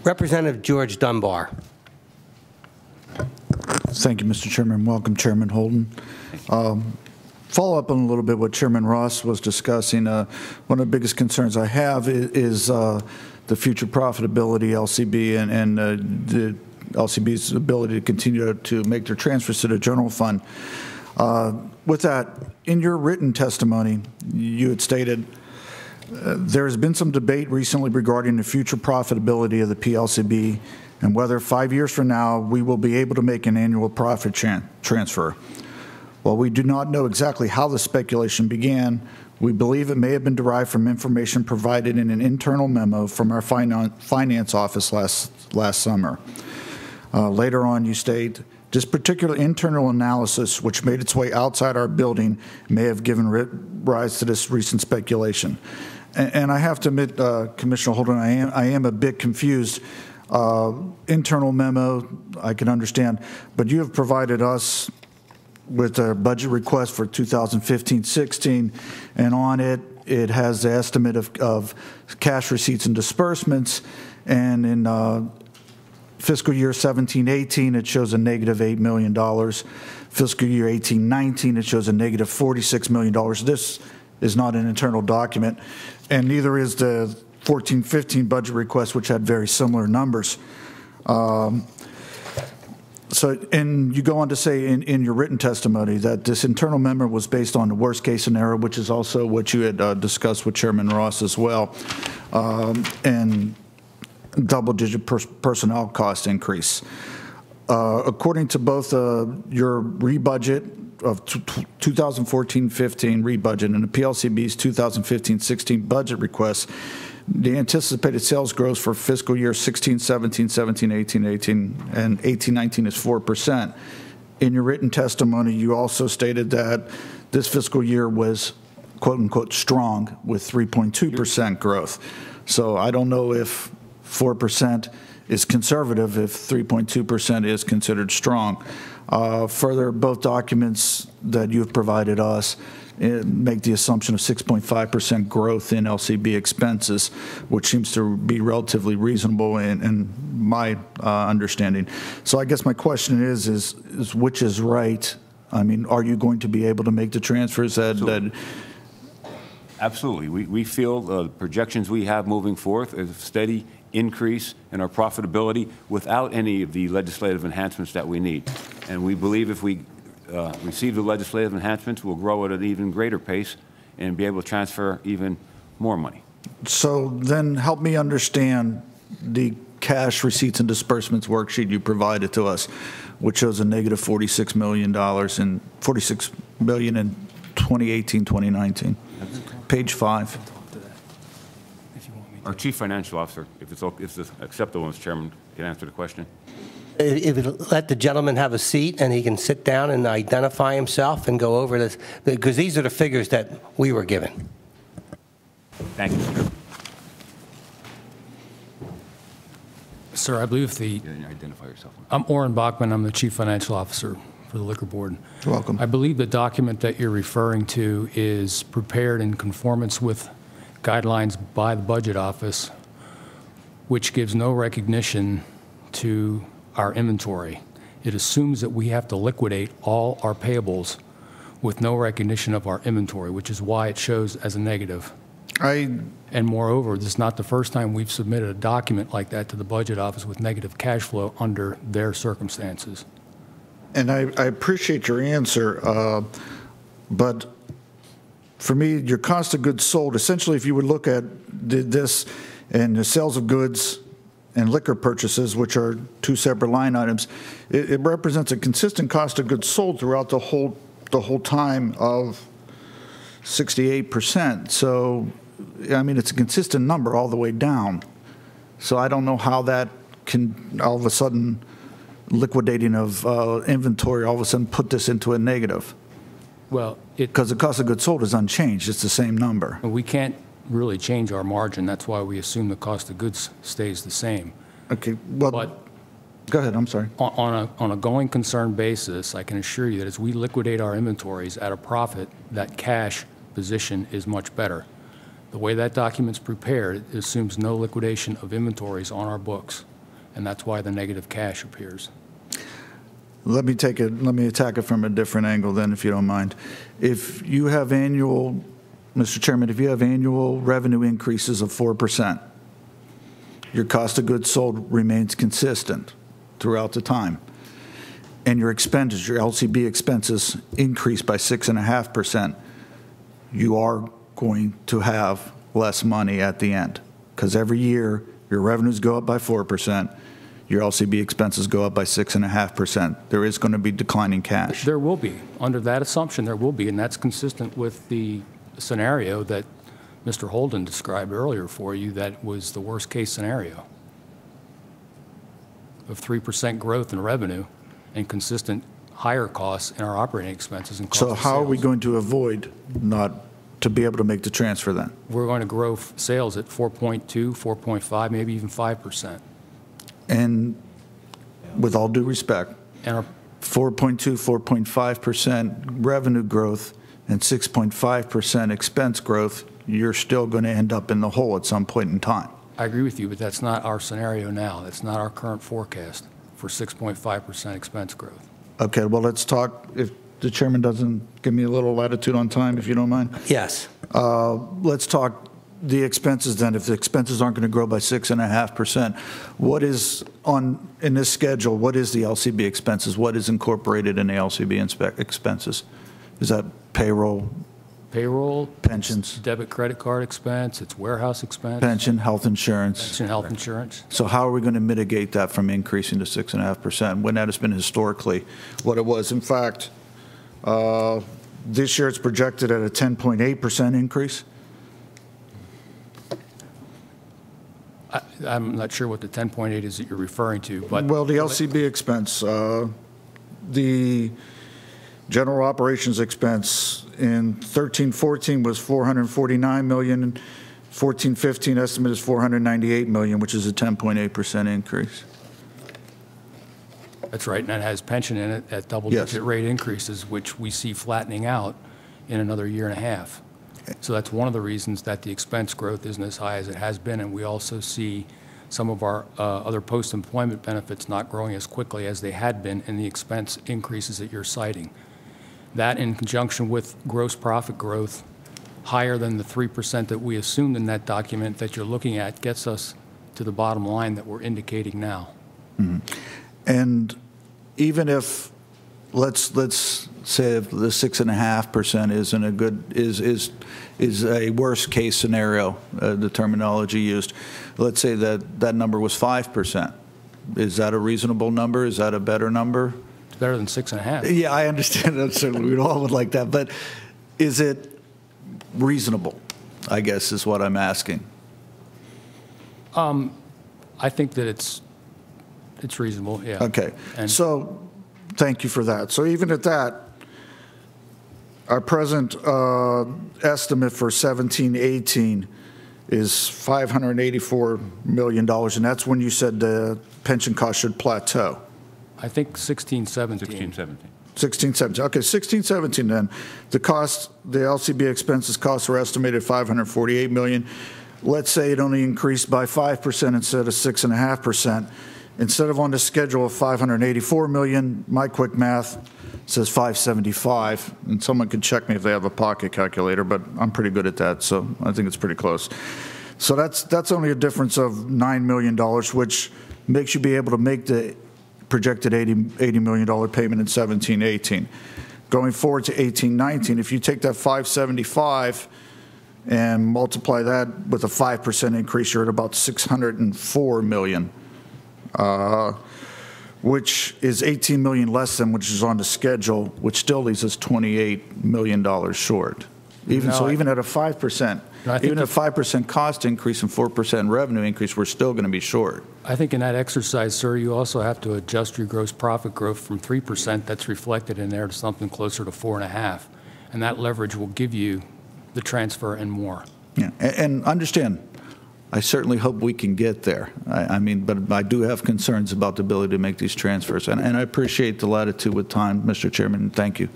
Representative George Dunbar. Thank you, Mr. Chairman. Welcome, Chairman Holden. Follow up on a little bit what Chairman Ross was discussing. One of the biggest concerns I have is the future profitability LCB and the LCB's ability to continue to make their transfers to the general fund. With that, in your written testimony, you had stated there has been some debate recently regarding the future profitability of the PLCB and whether 5 years from now we will be able to make an annual profit transfer. While we do not know exactly how the speculation began, we believe it may have been derived from information provided in an internal memo from our finance office last summer. Later on, you state, this particular internal analysis, which made its way outside our building, may have given rise to this recent speculation. And I have to admit, Commissioner Holden, I am a bit confused. Internal memo, I can understand, but you have provided us with a budget request for 2015-16, and on it, it has the estimate of cash receipts and disbursements, and in fiscal year 17-18, it shows a negative $8 million. Fiscal year 18-19, it shows a negative $46 million. This is not an internal document, and neither is the 14-15 budget request, which had very similar numbers. And you go on to say in your written testimony that this internal memo was based on the worst case scenario, which is also what you had discussed with Chairman Ross as well, and double-digit personnel cost increase. According to both your rebudget of 2014-15 rebudget and the PLCB's 2015-16 budget requests, the anticipated sales growth for fiscal year 16-17, 17-18, and 18-19 is 4%. In your written testimony, you also stated that this fiscal year was, quote-unquote, strong with 3.2% growth. So I don't know if 4% is conservative, if 3.2% is considered strong. Further, both documents that you've provided us make the assumption of 6.5% growth in LCB expenses, which seems to be relatively reasonable in my understanding. So I guess my question is which is right? I mean, are you going to be able to make the transfers that Absolutely. We feel the projections we have moving forth is a steady increase in our profitability without any of the legislative enhancements that we need. And we believe if we receive the legislative enhancements, we'll grow at an even greater pace and be able to transfer even more money. So then help me understand the cash receipts and disbursements worksheet you provided to us, which shows a negative $46 million and $46 billion in 2018-2019. Page 5. Our Chief Financial Officer, if it's acceptable, Mr. Chairman, can answer the question. If you let the gentleman have a seat and he can sit down and identify himself and go over this, because these are the figures that we were given. Thank you, sir. Sir, I believe identify yourself. I'm Orrin Bachman. I'm the Chief Financial Officer for the Liquor Board. You're welcome. I believe the document that you're referring to is prepared in conformance with guidelines by the Budget Office, which gives no recognition to our inventory. It assumes that we have to liquidate all our payables with no recognition of our inventory, which is why it shows as a negative. And moreover, this is not the first time we've submitted a document like that to the Budget Office with negative cash flow under their circumstances. And I appreciate your answer, but for me, your cost of goods sold, essentially if you would look at this and the sales of goods and liquor purchases, which are two separate line items, it represents a consistent cost of goods sold throughout the whole time of 68%. So, I mean, it's a consistent number all the way down. So I don't know how that can all of a sudden liquidating of inventory all of a sudden put this into a negative. Well, because the cost of goods sold is unchanged. It's the same number. We can't really change our margin. That's why we assume the cost of goods stays the same. Okay. Well, but go ahead. I'm sorry. On a going concern basis, I can assure you that as we liquidate our inventories at a profit, that cash position is much better. The way that document's prepared, it assumes no liquidation of inventories on our books. and that's why the negative cash appears. Let me attack it from a different angle then, if you don't mind. If you have annual, Mr. Chairman, if you have annual revenue increases of 4%, your cost of goods sold remains consistent throughout the time, and your expenses, your LCB expenses increase by 6.5%, you are going to have less money at the end, because every year your revenues go up by 4%, your LCB expenses go up by 6.5%. There is going to be declining cash. There will be. Under that assumption, there will be, and that's consistent with the scenario that Mr. Holden described earlier for you. That was the worst-case scenario of 3% growth in revenue and consistent higher costs in our operating expenses and cost of So how are we sales. going to avoid not to be able to make the transfer then? We're going to grow sales at 4.2, 4.5, maybe even 5%. And with all due respect, And our 4.2, 4.5% revenue growth and 6.5% expense growth, you're still going to end up in the hole at some point in time. I agree with you, but that's not our scenario now. That's not our current forecast for 6.5% expense growth. Okay, well, let's talk, if the chairman doesn't give me a little latitude on time, if you don't mind. Yes. Let's talk the expenses then. If the expenses aren't going to grow by 6.5%, what is in this schedule, what is the LCB expenses? What is incorporated in the LCB expenses? Is that payroll, Payroll, pensions, debit credit card expense, it's warehouse expense, pension, health insurance? pension, health insurance. So how are we going to mitigate that from increasing to 6.5% when that has been historically what it was? In fact, this year it's projected at a 10.8% increase. I'm not sure what the 10.8 is that you're referring to, but Well, the LCB expense, the general operations expense in 13-14 was $449 million. 14-15 estimate is $498 million, which is a 10.8% increase. that's right, and that has pension in it at double-digit Yes. rate increases, which we see flattening out in another year and a half. So that's one of the reasons that the expense growth isn't as high as it has been, and we also see some of our other post-employment benefits not growing as quickly as they had been in the expense increases that you're citing. That, in conjunction with gross profit growth higher than the 3% that we assumed in that document that you're looking at, gets us to the bottom line that we're indicating now. And even if, let's say if the 6.5% isn't a good, is a worst case scenario, the terminology used. Let's say that number was 5%. Is that a reasonable number? Is that a better number? It's better than 6.5. Yeah, I understand that. Certainly, we all would like that. But is it reasonable, I guess, is what I'm asking. I think that it's reasonable, yeah. Okay. And So thank you for that. So even at that, our present estimate for 17-18 is $584 million, and that's when you said the pension cost should plateau. I think 16, 17. 16, 17. 16, 17. Okay, 16, 17 then. The LCB expenses costs are estimated $548 million. Let's say it only increased by 5% instead of 6.5%. Instead of on the schedule of $584 million, my quick math says 575, and someone could check me if they have a pocket calculator, but I'm pretty good at that, so I think it's pretty close. So that's only a difference of $9 million, which makes you be able to make the projected $80 million payment in 17-18. Going forward to 18-19, if you take that 575 and multiply that with a 5% increase, you're at about $604 million. Which is $18 million less than which is on the schedule, which still leaves us $28 million short. Even at a 5%, even at a 5% cost increase and 4% revenue increase, we're still going to be short. I think in that exercise, sir, you also have to adjust your gross profit growth from 3% that's reflected in there to something closer to 4.5%. And that leverage will give you the transfer and more. Yeah, and understand, I certainly hope we can get there. I mean, but I do have concerns about the ability to make these transfers. And I appreciate the latitude with time, Mr. Chairman, and thank you.